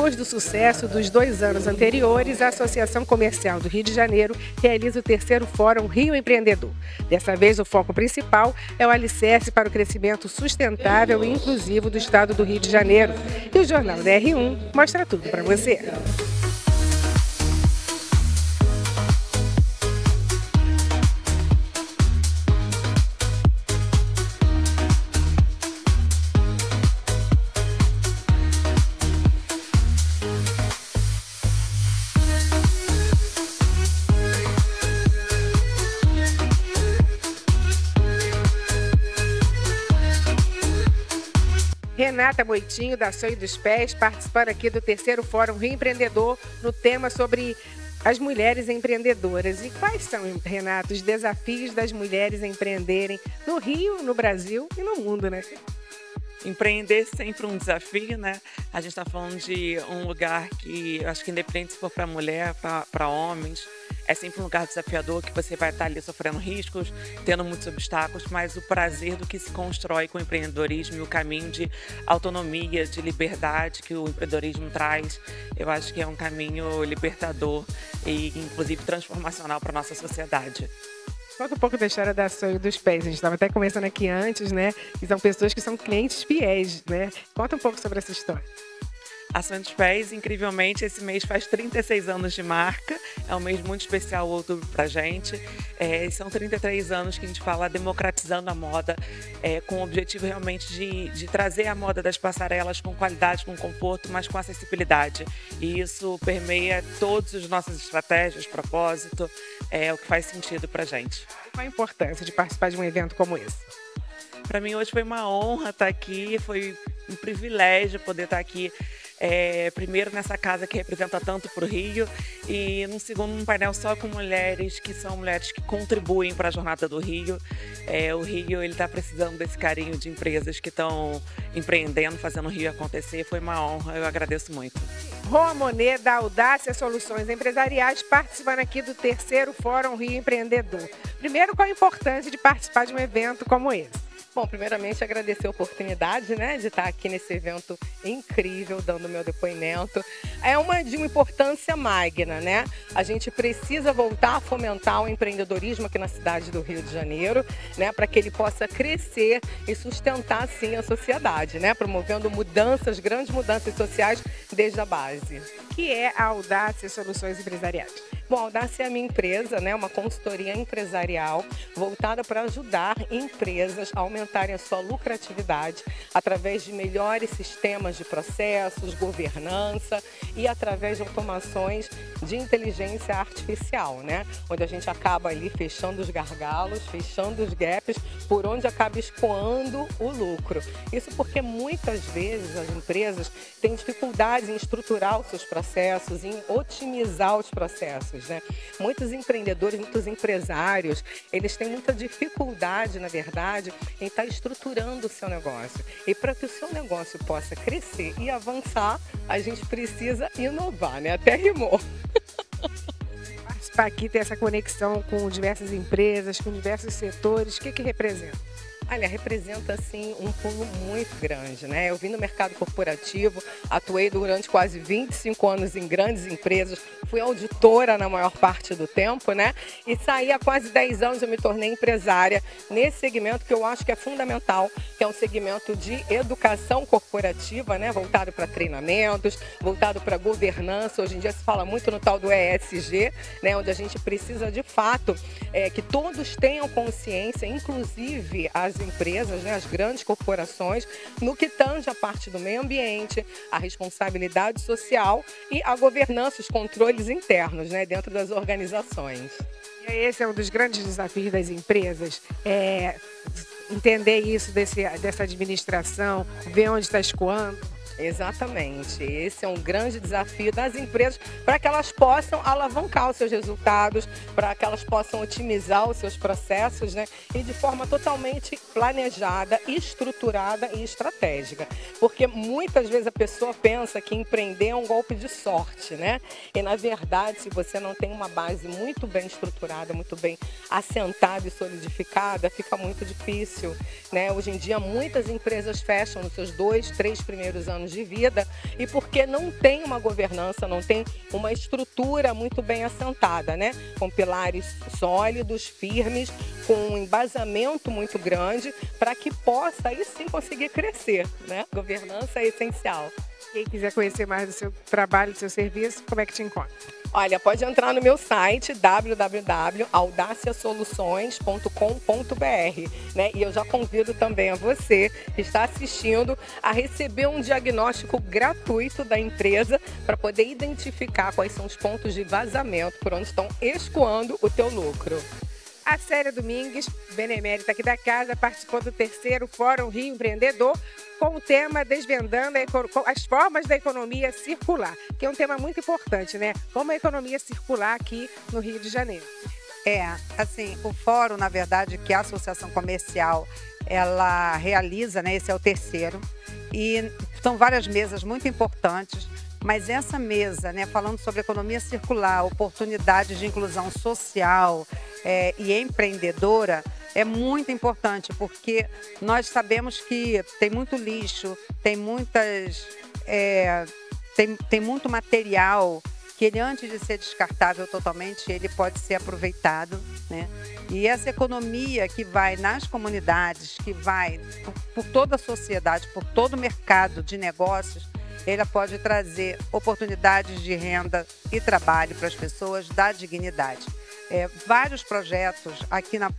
Depois do sucesso dos 2 anos anteriores, a Associação Comercial do Rio de Janeiro realiza o terceiro Fórum Rio Empreendedor. Dessa vez, o foco principal é o alicerce para o crescimento sustentável e inclusivo do estado do Rio de Janeiro. E o Jornal da R1 mostra tudo para você. Renata Moitinho, da Sonho dos Pés, participando aqui do terceiro Fórum Rio Empreendedor, no tema sobre as mulheres empreendedoras. E quais são, Renata, os desafios das mulheres empreenderem no Rio, no Brasil e no mundo, né? Empreender é sempre um desafio, né? A gente está falando de um lugar que, eu acho que independente se for para mulher, para homens, é sempre um lugar desafiador, que você vai estar ali sofrendo riscos, tendo muitos obstáculos, mas o prazer do que se constrói com o empreendedorismo e o caminho de autonomia, de liberdade que o empreendedorismo traz, eu acho que é um caminho libertador e, inclusive, transformacional para a nossa sociedade. Conta um pouco da história da Sonho dos Pés. A gente estava até conversando aqui antes, né? E são pessoas que são clientes fiéis, né? Conta um pouco sobre essa história. A Sonho dos Pés, incrivelmente, esse mês faz 36 anos de marca. É um mês muito especial, o outubro, pra gente. São 33 anos que a gente fala democratizando a moda, com o objetivo realmente de trazer a moda das passarelas com qualidade, com conforto, mas com acessibilidade. E isso permeia todas as nossas estratégias, propósito, o que faz sentido pra gente. Qual a importância de participar de um evento como esse? Para mim hoje foi uma honra estar aqui, foi um privilégio poder estar aqui. Primeiro nessa casa que representa tanto para o Rio e no segundo um painel só com mulheres que são mulheres que contribuem para a jornada do Rio. O Rio ele está precisando desse carinho de empresas que estão empreendendo, fazendo o Rio acontecer. Foi uma honra, eu agradeço muito. Roa Monet, da Audácia Soluções Empresariais, participando aqui do terceiro Fórum Rio Empreendedor. Primeiro, qual a importância de participar de um evento como esse? Bom, primeiramente agradecer a oportunidade, né, de estar aqui nesse evento incrível, dando meu depoimento. É de uma importância magna, né? A gente precisa voltar a fomentar o empreendedorismo aqui na cidade do Rio de Janeiro, né, para que ele possa crescer e sustentar, sim, a sociedade, né, promovendo mudanças, grandes mudanças sociais desde a base. O que é a Audácia Soluções Empresariais? Bom, a Audácia é a minha empresa, né, uma consultoria empresarial voltada para ajudar empresas a aumentarem a sua lucratividade através de melhores sistemas de processos, governança e através de automações de inteligência artificial, né, onde a gente acaba ali fechando os gargalos, fechando os gaps, por onde acaba escoando o lucro. Isso porque muitas vezes as empresas têm dificuldades em estruturar os seus processos, em otimizar os processos. Né? Muitos empreendedores, muitos empresários, eles têm muita dificuldade, na verdade, em estar estruturando o seu negócio. E para que o seu negócio possa crescer e avançar, a gente precisa inovar, né? Até rimou. Participar aqui, ter essa conexão com diversas empresas, com diversos setores, o que representa? Olha, representa, assim, um pulo muito grande, né? Eu vim no mercado corporativo, atuei durante quase 25 anos em grandes empresas, fui auditora na maior parte do tempo, né? E saí há quase 10 anos, eu me tornei empresária nesse segmento que eu acho que é fundamental, que é um segmento de educação corporativa, né? Voltado para treinamentos, voltado para governança. Hoje em dia se fala muito no tal do ESG, né? Onde a gente precisa, de fato, que todos tenham consciência, inclusive as empresas, né, as grandes corporações, no que tange a parte do meio ambiente, a responsabilidade social e a governança, os controles internos, né, dentro das organizações. Esse é um dos grandes desafios das empresas, entender isso dessa administração, ver onde está escoando. Exatamente. Esse é um grande desafio das empresas para que elas possam alavancar os seus resultados, para que elas possam otimizar os seus processos, né? E de forma totalmente planejada, estruturada e estratégica. Porque muitas vezes a pessoa pensa que empreender é um golpe de sorte, né? E na verdade, se você não tem uma base muito bem estruturada, muito bem assentada e solidificada, fica muito difícil, né? Hoje em dia muitas empresas fecham nos seus 2, 3 primeiros anos sistemas de vida e porque não tem uma governança, não tem uma estrutura muito bem assentada, né? Com pilares sólidos, firmes, com um embasamento muito grande para que possa aí sim conseguir crescer, né? Governança é essencial. Quem quiser conhecer mais do seu trabalho, do seu serviço, como é que te encontra? Olha, pode entrar no meu site www.audaciasoluções.com.br, né? E eu já convido também a você que está assistindo a receber um diagnóstico gratuito da empresa para poder identificar quais são os pontos de vazamento por onde estão escoando o teu lucro. A Célia Domingues, benemérita aqui da casa, participou do terceiro Fórum Rio Empreendedor com o tema Desvendando as formas da economia circular, que é um tema muito importante, né? Como a economia circular aqui no Rio de Janeiro. Assim, o fórum, na verdade, que a Associação Comercial, ela realiza, né? Esse é o terceiro, e são várias mesas muito importantes, mas essa mesa, né, falando sobre economia circular, oportunidades de inclusão social e empreendedora, é muito importante, porque nós sabemos que tem muito lixo, tem muito material que ele, antes de ser descartável totalmente, ele pode ser aproveitado, né? E essa economia que vai nas comunidades, que vai por toda a sociedade, por todo o mercado de negócios, ela pode trazer oportunidades de renda e trabalho para as pessoas, dar dignidade. Vários projetos aqui na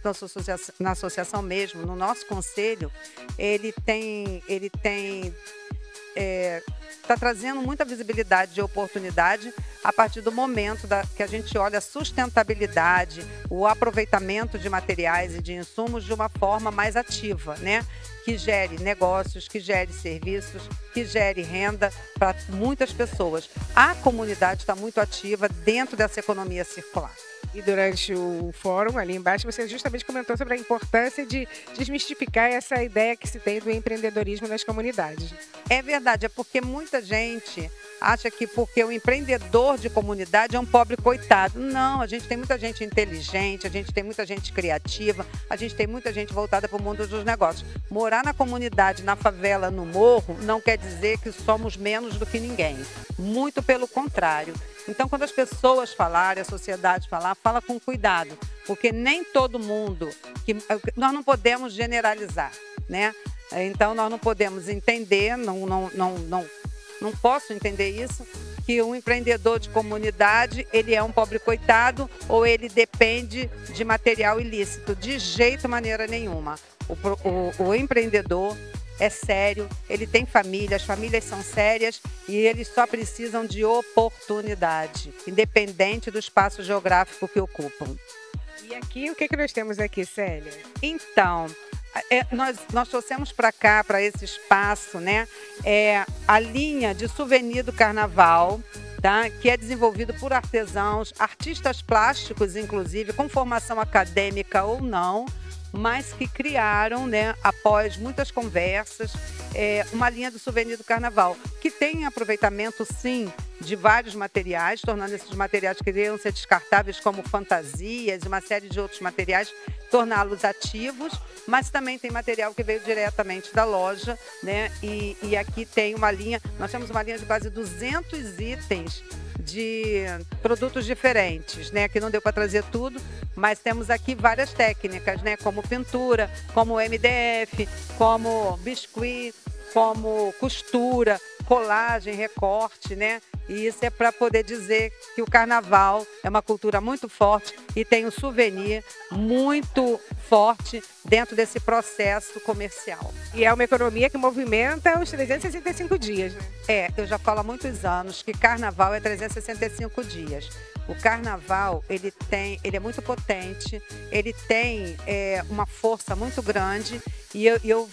associação mesmo, no nosso conselho, ele está trazendo muita visibilidade de oportunidade a partir do momento que a gente olha a sustentabilidade, o aproveitamento de materiais e de insumos de uma forma mais ativa, né? Que gere negócios, que gere serviços, que gere renda para muitas pessoas. A comunidade está muito ativa dentro dessa economia circular. E durante o fórum, ali embaixo, você justamente comentou sobre a importância de desmistificar essa ideia que se tem do empreendedorismo nas comunidades. É verdade, é porque muita gente acha que porque o empreendedor de comunidade é um pobre coitado. Não, a gente tem muita gente inteligente, a gente tem muita gente criativa, a gente tem muita gente voltada para o mundo dos negócios. Morar na comunidade, na favela, no morro, não quer dizer que somos menos do que ninguém. Muito pelo contrário. Então, quando as pessoas falarem, a sociedade falar, fala com cuidado, porque nem todo mundo, nós não podemos generalizar, né? Então, nós não podemos entender, não posso entender isso, que um empreendedor de comunidade, ele é um pobre coitado ou ele depende de material ilícito, de jeito, maneira nenhuma. O empreendedor é sério, ele tem família, as famílias são sérias e eles só precisam de oportunidade, independente do espaço geográfico que ocupam. E aqui, o que nós temos aqui, Célia? Então, nós trouxemos para cá, para esse espaço, né, a linha de souvenir do carnaval, tá? Que é desenvolvido por artesãos, artistas plásticos, inclusive, com formação acadêmica ou não, mas que criaram, né, após muitas conversas, uma linha do souvenir do carnaval, que tem aproveitamento, sim, de vários materiais, tornando esses materiais que deveriam ser descartáveis, como fantasias e uma série de outros materiais, torná-los ativos, mas também tem material que veio diretamente da loja, né? E aqui tem uma linha, nós temos uma linha de quase 200 itens de produtos diferentes, né? Que não deu para trazer tudo, mas temos aqui várias técnicas, né? Como pintura, como MDF, como biscuit, como costura, colagem, recorte, né? E isso é para poder dizer que o carnaval é uma cultura muito forte e tem um souvenir muito forte dentro desse processo comercial. E é uma economia que movimenta os 365 dias, né? Eu já falo há muitos anos que carnaval é 365 dias. O carnaval, ele é muito potente, ele tem uma força muito grande e eu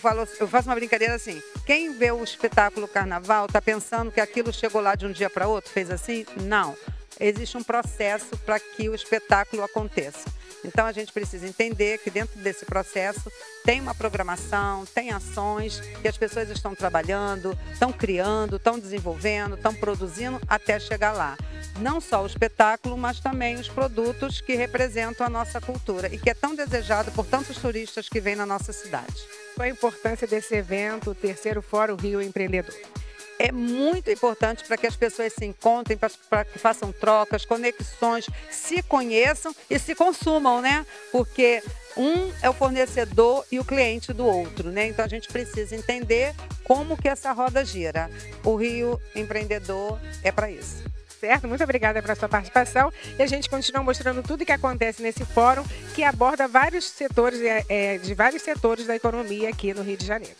faço uma brincadeira assim, quem vê o espetáculo carnaval está pensando que aquilo chegou lá de um dia para outro, fez assim? Não. Existe um processo para que o espetáculo aconteça. Então, a gente precisa entender que dentro desse processo tem uma programação, tem ações que as pessoas estão trabalhando, estão criando, estão desenvolvendo, estão produzindo até chegar lá. Não só o espetáculo, mas também os produtos que representam a nossa cultura e que é tão desejado por tantos turistas que vêm na nossa cidade. Qual a importância desse evento, o terceiro Fórum Rio Empreendedor? é muito importante para que as pessoas se encontrem, para que façam trocas, conexões, se conheçam e se consumam, né? Porque um é o fornecedor e o cliente do outro, né? Então a gente precisa entender como que essa roda gira. O Rio Empreendedor é para isso. Certo? Muito obrigada pela sua participação. E a gente continua mostrando tudo o que acontece nesse fórum, que aborda vários setores, de vários setores da economia aqui no Rio de Janeiro.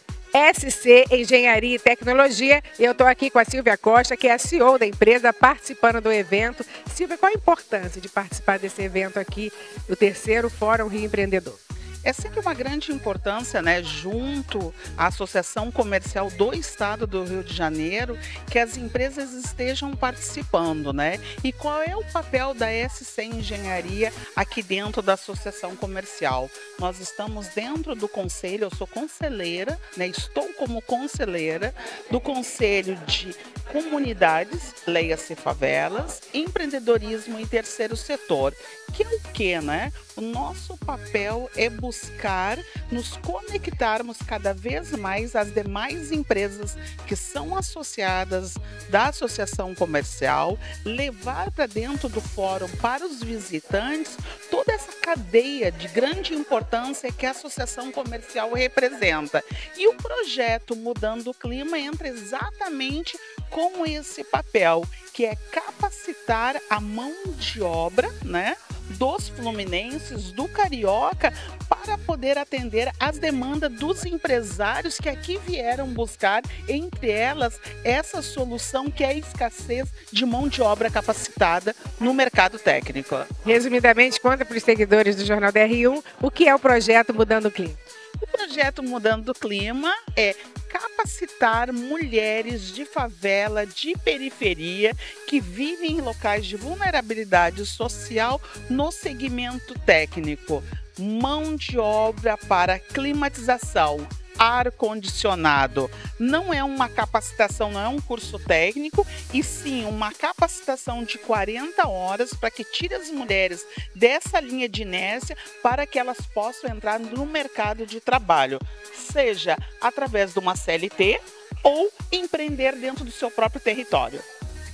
SC Engenharia e Tecnologia. Eu estou aqui com a Silvia Costa, que é a CEO da empresa, participando do evento. Silvia, qual a importância de participar desse evento aqui, do terceiro Fórum Rio Empreendedor? É sempre uma grande importância, né, junto à Associação Comercial do Estado do Rio de Janeiro, que as empresas estejam participando, né? E qual é o papel da SC Engenharia aqui dentro da Associação Comercial? Nós estamos dentro do conselho, eu sou conselheira, né? Estou como conselheira do Conselho de Comunidades, leia-se favelas, empreendedorismo e terceiro setor. Que é o quê, né? O nosso papel é buscar nos conectarmos cada vez mais às demais empresas que são associadas da Associação Comercial, levar para dentro do fórum para os visitantes toda essa cadeia de grande importância que a Associação Comercial representa. E o projeto Mudando o Clima entra exatamente com esse papel, que é capacitar a mão de obra, né, dos fluminenses, do carioca, para poder atender às demandas dos empresários que aqui vieram buscar, entre elas, essa solução que é a escassez de mão de obra capacitada no mercado técnico. Resumidamente, conta para os seguidores do Jornal DR1 o que é o projeto Mudando o Clima. O projeto Mudando o Clima é capacitar mulheres de favela, de periferia, que vivem em locais de vulnerabilidade social no segmento técnico. Mão de obra para climatização, ar-condicionado. Não é uma capacitação, não é um curso técnico, e sim uma capacitação de 40 horas para que tire as mulheres dessa linha de inércia para que elas possam entrar no mercado de trabalho, seja através de uma CLT ou empreender dentro do seu próprio território.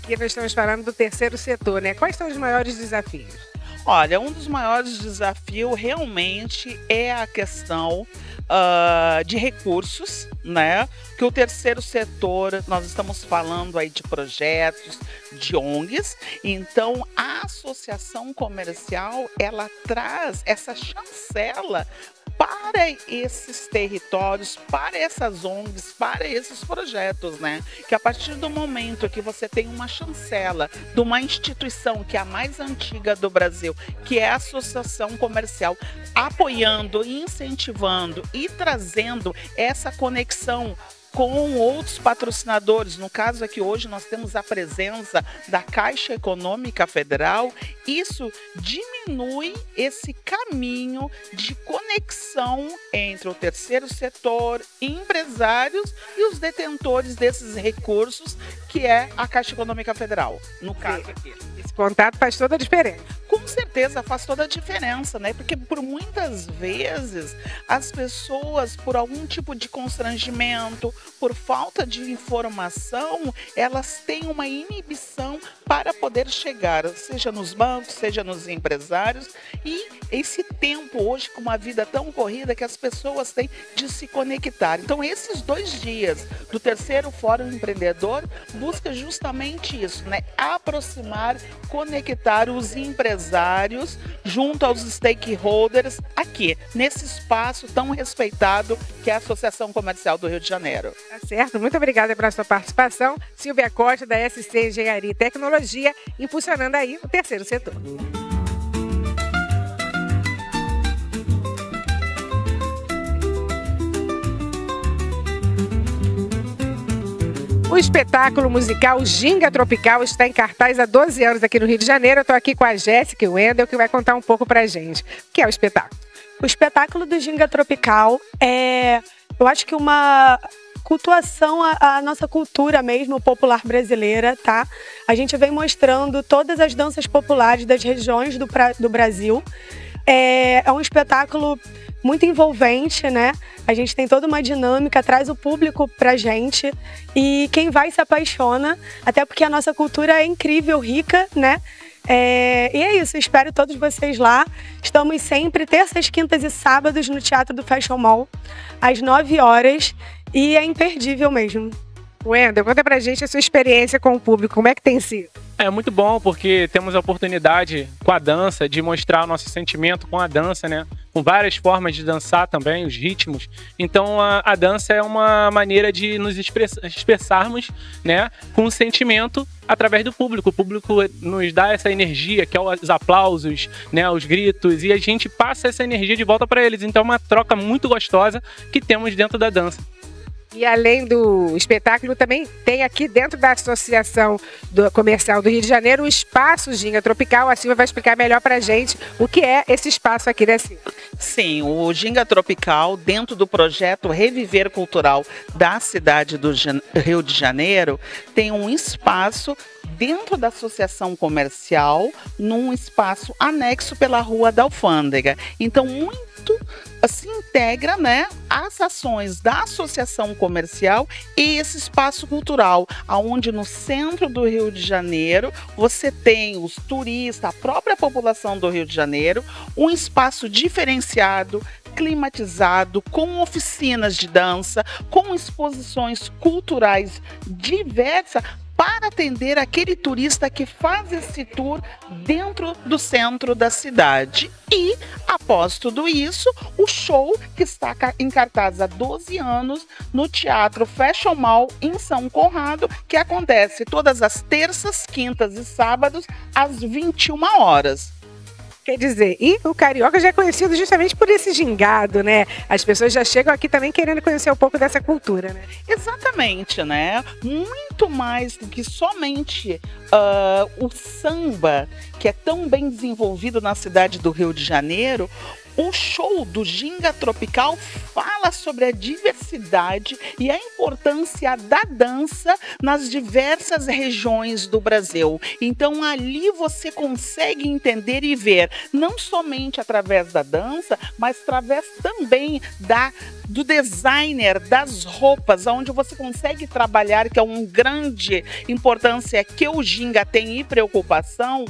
Aqui nós estamos falando do terceiro setor, né? Quais são os maiores desafios? Olha, um dos maiores desafios realmente é a questão de recursos, né? Que o terceiro setor, nós estamos falando aí de projetos, de ONGs, então a associação comercial, ela traz essa chancela para esses territórios, para essas ONGs, para esses projetos, né? Que a partir do momento que você tem uma chancela de uma instituição que é a mais antiga do Brasil, que é a Associação Comercial, apoiando, incentivando e trazendo essa conexão com outros patrocinadores, no caso aqui hoje nós temos a presença da Caixa Econômica Federal, isso diminui esse caminho de conexão entre o terceiro setor, empresários e os detentores desses recursos, que é a Caixa Econômica Federal, no caso aqui. Esse contato faz toda a diferença. Com certeza faz toda a diferença, né? Porque por muitas vezes as pessoas, por algum tipo de constrangimento, por falta de informação, elas têm uma inibição para poder chegar, seja nos bancos, seja nos empresários, e esse tempo hoje, com uma vida tão corrida, que as pessoas têm de se conectar. Então, esses 2 dias do terceiro Fórum Empreendedor busca justamente isso, né? Aproximar, conectar os empresários junto aos stakeholders aqui, nesse espaço tão respeitado que é a Associação Comercial do Rio de Janeiro. Tá certo, muito obrigada pela sua participação. Silvia Costa, da SC Engenharia e Tecnologia, impulsionando aí o terceiro setor. O espetáculo musical Ginga Tropical está em cartaz há 12 anos aqui no Rio de Janeiro. Eu estou aqui com a Jéssica e o Wendel, que vai contar um pouco pra gente. O que é o espetáculo? O espetáculo do Ginga Tropical é, eu acho que uma cultuação à nossa cultura mesmo, popular brasileira, tá? A gente vem mostrando todas as danças populares das regiões do Brasil. É um espetáculo muito envolvente, né? A gente tem toda uma dinâmica, traz o público pra gente e quem vai se apaixona, até porque a nossa cultura é incrível, rica, né? E é isso, espero todos vocês lá. Estamos sempre terças, quintas e sábados no Teatro do Fashion Mall, às 9 horas, e é imperdível mesmo. Wendel, conta pra gente a sua experiência com o público, como é que tem sido? É muito bom porque temos a oportunidade com a dança de mostrar o nosso sentimento com a dança, né? Com várias formas de dançar também, os ritmos. Então a dança é uma maneira de nos expressarmos, né? Com o sentimento através do público. O público nos dá essa energia, que é os aplausos, né? Os gritos, e a gente passa essa energia de volta para eles. Então é uma troca muito gostosa que temos dentro da dança. E além do espetáculo, também tem aqui dentro da Associação Comercial do Rio de Janeiro o Espaço Ginga Tropical. A Silvia vai explicar melhor pra gente o que é esse espaço aqui, né, Silvia? Sim, o Ginga Tropical, dentro do projeto Reviver Cultural da cidade do Rio de Janeiro, tem um espaço dentro da associação comercial, num espaço anexo pela Rua da Alfândega. Então, muito se integra, né, as ações da associação comercial e esse espaço cultural, aonde no centro do Rio de Janeiro você tem os turistas, a própria população do Rio de Janeiro, um espaço diferenciado, climatizado, com oficinas de dança, com exposições culturais diversas, para atender aquele turista que faz esse tour dentro do centro da cidade. E, após tudo isso, o show que está em cartaz há 12 anos no Teatro Fashion Mall, em São Conrado, que acontece todas as terças, quintas e sábados, às 21 horas. Quer dizer, e o carioca já é conhecido justamente por esse gingado, né? As pessoas já chegam aqui também querendo conhecer um pouco dessa cultura, né? Exatamente, né? Muito mais do que somente o samba, que é tão bem desenvolvido na cidade do Rio de Janeiro. O show do Ginga Tropical fala sobre a diversidade e a importância da dança nas diversas regiões do Brasil. Então ali você consegue entender e ver, não somente através da dança, mas através também do designer das roupas, onde você consegue trabalhar, que é uma grande importância que o Ginga tem e preocupação,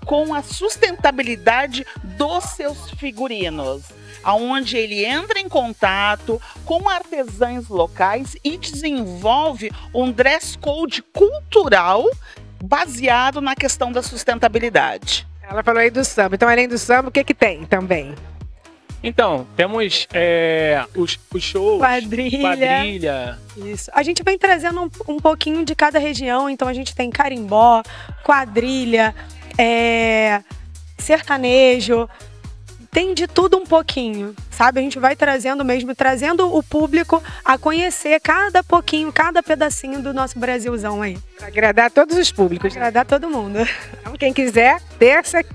com a sustentabilidade dos seus figurinos, aonde ele entra em contato com artesãos locais e desenvolve um dress code cultural baseado na questão da sustentabilidade. Ela falou aí do samba, então além do samba, o que tem também? Então, temos os shows, quadrilha. Isso. A gente vem trazendo um pouquinho de cada região, então a gente tem carimbó, quadrilha, sertanejo, tem de tudo um pouquinho, sabe? A gente vai trazendo o público a conhecer cada pouquinho, cada pedacinho do nosso Brasilzão aí. Pra agradar todos os públicos. Pra agradar todo mundo. Então, quem quiser, terças,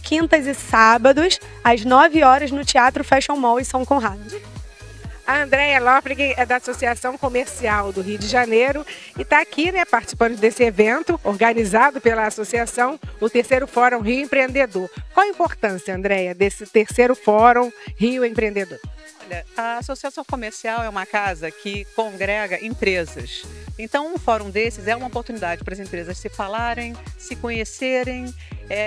quintas e sábados, às 9 horas no Teatro Fashion Mall em São Conrado. A Andréia Lóprig é da Associação Comercial do Rio de Janeiro e está aqui, né, participando desse evento organizado pela associação, o terceiro Fórum Rio Empreendedor. Qual a importância, Andréia, desse terceiro Fórum Rio Empreendedor? Olha, a Associação Comercial é uma casa que congrega empresas. Então, um fórum desses é uma oportunidade para as empresas se falarem, se conhecerem.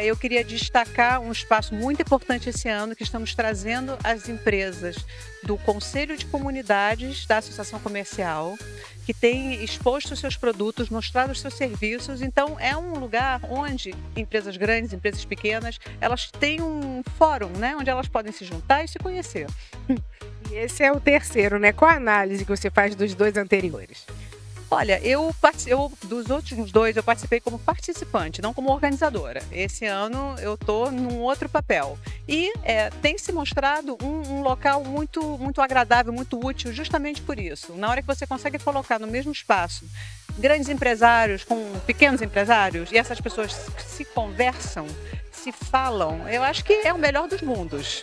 Eu queria destacar um espaço muito importante esse ano que estamos trazendo as empresas do Conselho de Comunidades da Associação Comercial, que tem exposto os seus produtos, mostrado os seus serviços. Então, é um lugar onde empresas grandes, empresas pequenas, elas têm um fórum, né, onde elas podem se juntar e se conhecer. E esse é o terceiro, né? Qual a análise que você faz dos dois anteriores? Olha, dos últimos dois eu participei como participante, não como organizadora. Esse ano eu estou num outro papel. E tem se mostrado um local muito, muito agradável, muito útil, justamente por isso. Na hora que você consegue colocar no mesmo espaço grandes empresários com pequenos empresários, e essas pessoas se conversam, se falam, eu acho que é o melhor dos mundos.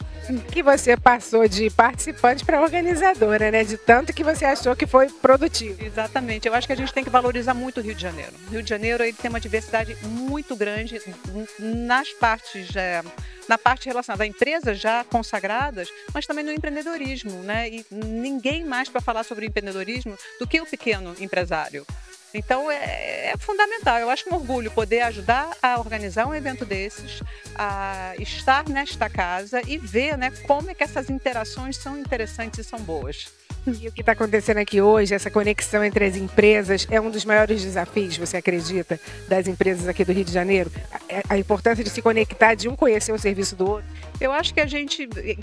Que você passou de participante para organizadora, né? De tanto que você achou que foi produtivo. Exatamente. Eu acho que a gente tem que valorizar muito o Rio de Janeiro. O Rio de Janeiro ele tem uma diversidade muito grande nas partes, na parte relacionada a empresas já consagradas, mas também no empreendedorismo, né? E ninguém mais para falar sobre empreendedorismo do que o pequeno empresário. Então é fundamental, eu acho um orgulho poder ajudar a organizar um evento desses, a estar nesta casa e ver, né, como é que essas interações são interessantes e são boas. E o que está acontecendo aqui hoje, essa conexão entre as empresas, é um dos maiores desafios, você acredita, das empresas aqui do Rio de Janeiro? A importância de se conectar, de um conhecer o serviço do outro? Eu acho que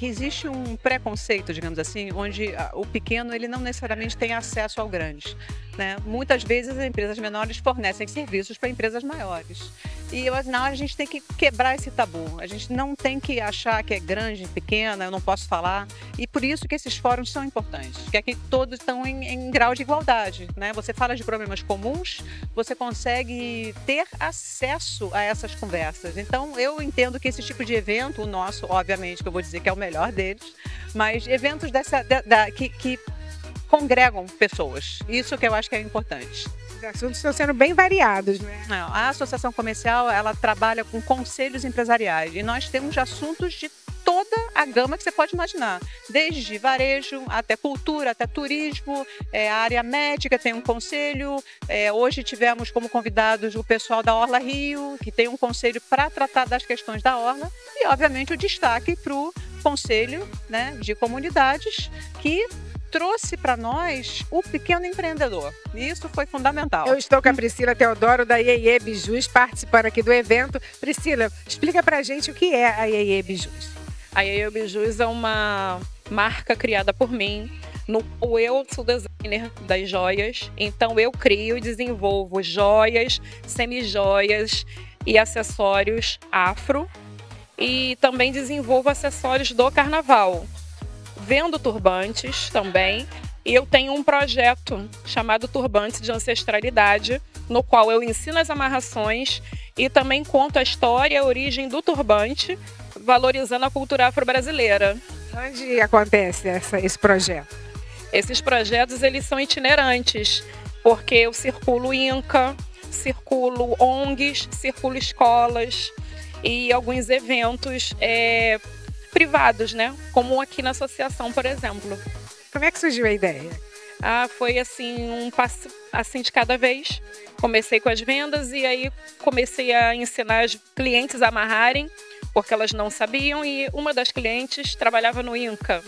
existe um preconceito, digamos assim, onde o pequeno ele não necessariamente tem acesso ao grande, né? Muitas vezes as empresas menores fornecem serviços para empresas maiores. E na hora a gente tem que quebrar esse tabu. A gente não tem que achar que é grande, pequena, eu não posso falar. E por isso que esses fóruns são importantes, que aqui todos estão em grau de igualdade, né? Você fala de problemas comuns, você consegue ter acesso a essas conversas. Então eu entendo que esse tipo de evento, o nosso, obviamente, que eu vou dizer que é o melhor deles, mas eventos que congregam pessoas. Isso que eu acho que é importante. Os assuntos estão sendo bem variados, né? Não, a associação comercial, ela trabalha com conselhos empresariais e nós temos assuntos de toda a gama que você pode imaginar, desde varejo até cultura, até turismo, a área médica tem um conselho, hoje tivemos como convidados o pessoal da Orla Rio, que tem um conselho para tratar das questões da Orla e obviamente o destaque para o conselho, né, de comunidades que trouxe para nós o pequeno empreendedor. E isso foi fundamental. Eu estou com a Priscila Teodoro, da Iê Bijus, participando aqui do evento. Priscila, explica pra gente o que é a Iê Bijus. A Iê Bijus é uma marca criada por mim. Eu sou designer das joias, então eu crio e desenvolvo joias, semi-joias e acessórios afro. E também desenvolvo acessórios do carnaval. Vendo turbantes também, e eu tenho um projeto chamado Turbantes de Ancestralidade, no qual eu ensino as amarrações e também conto a história e a origem do turbante, valorizando a cultura afro-brasileira. Onde acontece esse projeto? Esses projetos eles são itinerantes, porque eu circulo INCA, circulo ONGs, circulo escolas e alguns eventos privados, né? Como aqui na associação, por exemplo. Como é que surgiu a ideia? Foi assim, um passo assim de cada vez. Comecei com as vendas e aí comecei a ensinar as clientes a amarrarem, porque elas não sabiam, e uma das clientes trabalhava no INCA.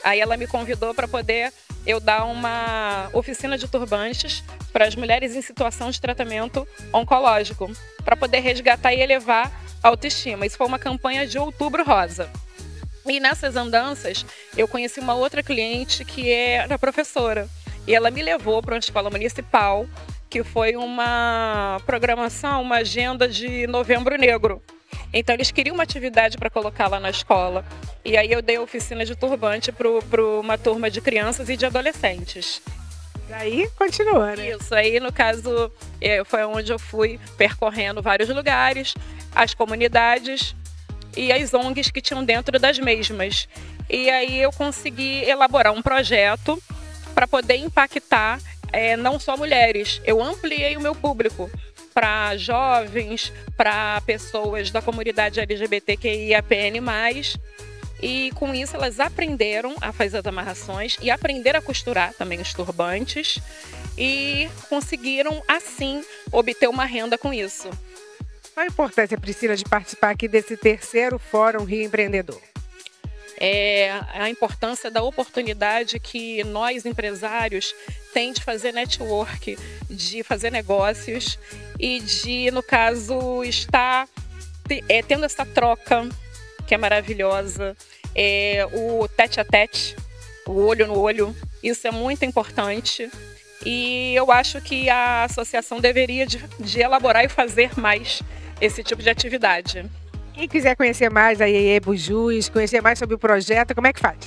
Aí ela me convidou para poder eu dar uma oficina de turbantes para as mulheres em situação de tratamento oncológico, para poder resgatar e elevar a autoestima. Isso foi uma campanha de Outubro Rosa. E nessas andanças, eu conheci uma outra cliente que era professora. E ela me levou para uma escola municipal, que foi uma programação, uma agenda de Novembro Negro. Então, eles queriam uma atividade para colocar lá na escola. E aí eu dei a oficina de turbante para uma turma de crianças e de adolescentes. E aí, continua, né? Isso, aí no caso, foi onde eu fui percorrendo vários lugares, as comunidades e as ONGs que tinham dentro das mesmas. E aí eu consegui elaborar um projeto para poder impactar não só mulheres. Eu ampliei o meu público para jovens, para pessoas da comunidade LGBTQIAPN+. E com isso elas aprenderam a fazer as amarrações e aprenderam a costurar também os turbantes e conseguiram, assim, obter uma renda com isso. Qual a importância, Priscila, de participar aqui desse terceiro Fórum Rio Empreendedor? A importância da oportunidade que nós, empresários, tem de fazer network, de fazer negócios e de, no caso, estar tendo essa troca, que é maravilhosa, o tete a tete, o olho no olho, isso é muito importante. E eu acho que a associação deveria de elaborar e fazer mais esse tipo de atividade. Quem quiser conhecer mais a Iê Bijus, conhecer mais sobre o projeto, como é que faz?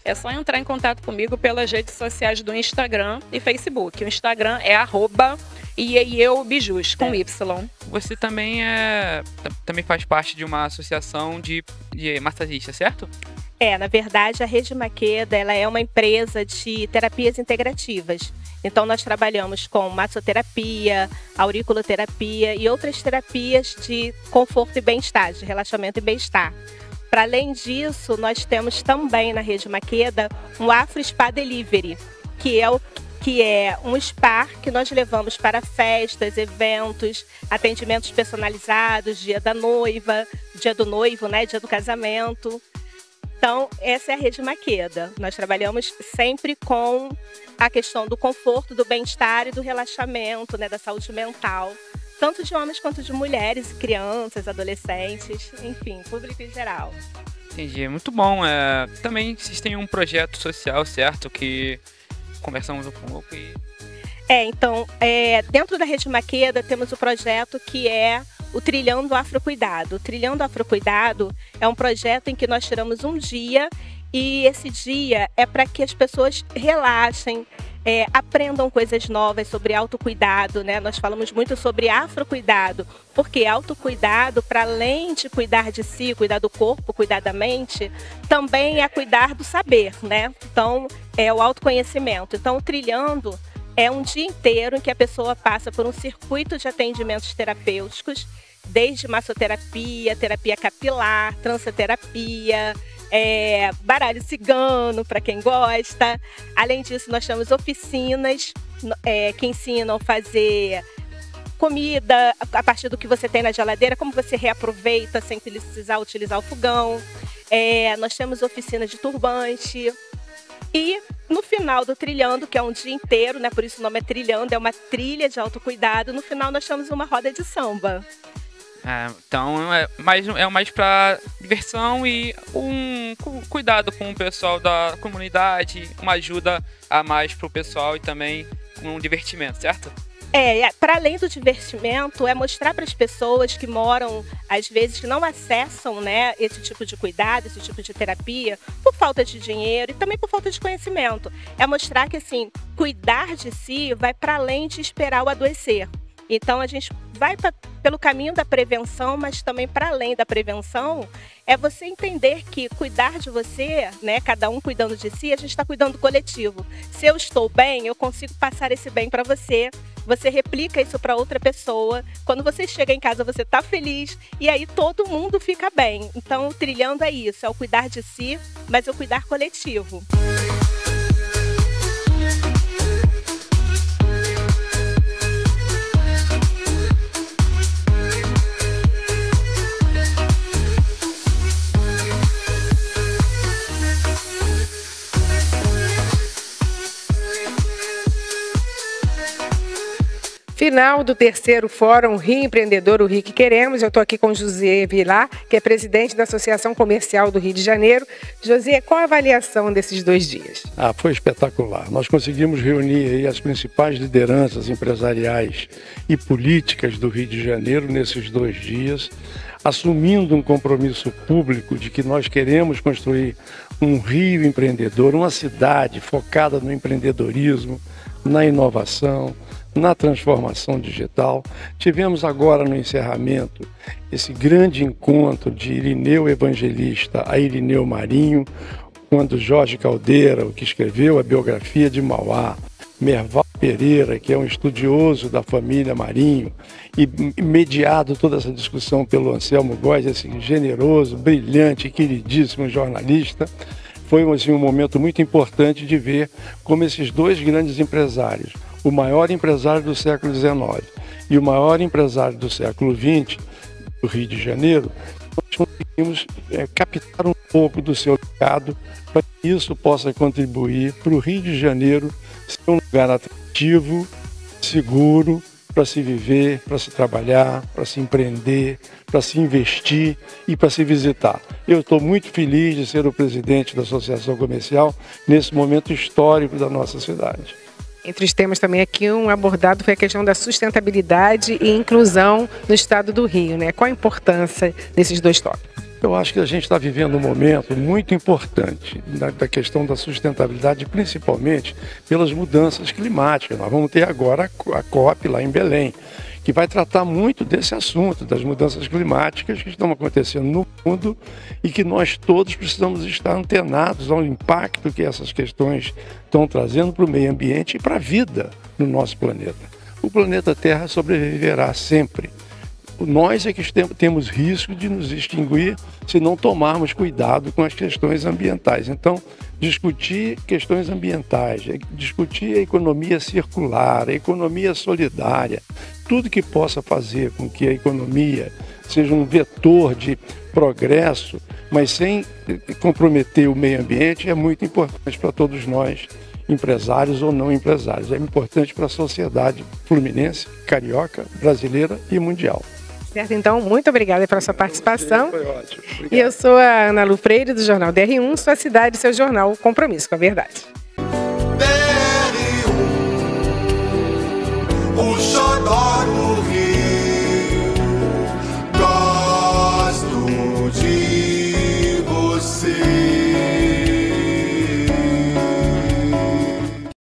é só entrar em contato comigo pelas redes sociais do Instagram e Facebook. O Instagram é @ieubijus, com Y. Você também também faz parte de uma associação de massagistas, certo? Na verdade, a Rede Maqueda, ela é uma empresa de terapias integrativas. Então, nós trabalhamos com massoterapia, auriculoterapia e outras terapias de conforto e bem-estar, de relaxamento e bem-estar. Para além disso, nós temos também na Rede Maqueda um Afro Spa Delivery, que é um spa que nós levamos para festas, eventos, atendimentos personalizados, dia da noiva, dia do noivo, né, dia do casamento. Então, essa é a Rede Maqueda. Nós trabalhamos sempre com a questão do conforto, do bem-estar e do relaxamento, né, da saúde mental, tanto de homens quanto de mulheres, crianças, adolescentes, enfim, público em geral. Entendi, muito bom. Também vocês têm um projeto social, certo? Que conversamos um pouco e... Então, dentro da Rede Maqueda temos o projeto que é o Trilhando Afrocuidado. O Trilhando Afrocuidado é um projeto em que nós tiramos um dia e esse dia é para que as pessoas relaxem, aprendam coisas novas sobre autocuidado, né? Nós falamos muito sobre afrocuidado, porque autocuidado, para além de cuidar de si, cuidar do corpo, cuidar da mente, também é cuidar do saber, né? Então, é o autoconhecimento. Então, o Trilhando é um dia inteiro em que a pessoa passa por um circuito de atendimentos terapêuticos, desde massoterapia, terapia capilar, trançoterapia, baralho cigano, para quem gosta. Além disso, nós temos oficinas que ensinam a fazer comida a partir do que você tem na geladeira, como você reaproveita sem precisar utilizar o fogão. Nós temos oficinas de turbante. E no final do Trilhando, que é um dia inteiro, né? Por isso o nome é Trilhando, é uma trilha de autocuidado. No final nós temos uma roda de samba. Então é mais para diversão e um cuidado com o pessoal da comunidade, uma ajuda a mais para o pessoal e também um divertimento, certo? Para além do divertimento, é mostrar para as pessoas que moram, às vezes, que não acessam, né, esse tipo de cuidado, esse tipo de terapia, por falta de dinheiro e também por falta de conhecimento. É mostrar que, assim, cuidar de si vai para além de esperar o adoecer. Então, a gente vai pelo caminho da prevenção, mas também para além da prevenção, é você entender que cuidar de você, né, cada um cuidando de si, a gente está cuidando do coletivo. Se eu estou bem, eu consigo passar esse bem para você, você replica isso para outra pessoa. Quando você chega em casa, você está feliz e aí todo mundo fica bem. Então, o Trilhando é isso, é o cuidar de si, mas é o cuidar coletivo. Final do terceiro Fórum Rio Empreendedor, o Rio que Queremos. Eu estou aqui com José Vilar, que é presidente da Associação Comercial do Rio de Janeiro. José, qual a avaliação desses 2 dias? Foi espetacular. Nós conseguimos reunir aí as principais lideranças empresariais e políticas do Rio de Janeiro nesses 2 dias, assumindo um compromisso público de que nós queremos construir um Rio empreendedor, uma cidade focada no empreendedorismo, na inovação, na transformação digital. Tivemos agora no encerramento esse grande encontro de Irineu Evangelista a Irineu Marinho, quando Jorge Caldeira, o que escreveu a biografia de Mauá, Merval Pereira, que é um estudioso da família Marinho, e mediado toda essa discussão pelo Anselmo Góes, esse generoso, brilhante e queridíssimo jornalista. Foi assim, um momento muito importante de ver como esses 2 grandes empresários, o maior empresário do século XIX e o maior empresário do século XX, do Rio de Janeiro, nós conseguimos captar um pouco do seu legado para que isso possa contribuir para o Rio de Janeiro ser um lugar atrativo, seguro, para se viver, para se trabalhar, para se empreender, para se investir e para se visitar. Eu estou muito feliz de ser o presidente da Associação Comercial nesse momento histórico da nossa cidade. Entre os temas também aqui, um abordado foi a questão da sustentabilidade e inclusão no estado do Rio, né? Qual a importância desses dois tópicos? Eu acho que a gente está vivendo um momento muito importante da questão da sustentabilidade, principalmente pelas mudanças climáticas. Nós vamos ter agora a COP lá em Belém, que vai tratar muito desse assunto, das mudanças climáticas que estão acontecendo no mundo e que nós todos precisamos estar antenados ao impacto que essas questões estão trazendo para o meio ambiente e para a vida no nosso planeta. O planeta Terra sobreviverá sempre. Nós é que temos risco de nos extinguir se não tomarmos cuidado com as questões ambientais. Então, discutir questões ambientais, discutir a economia circular, a economia solidária, tudo que possa fazer com que a economia seja um vetor de progresso, mas sem comprometer o meio ambiente, é muito importante para todos nós, empresários ou não empresários. É importante para a sociedade fluminense, carioca, brasileira e mundial. Certo, então, muito obrigada pela sua participação. Foi ótimo. Obrigado. E eu sou a Ana Lu Freire, do Jornal DR1, sua cidade, seu jornal, Compromisso com a Verdade.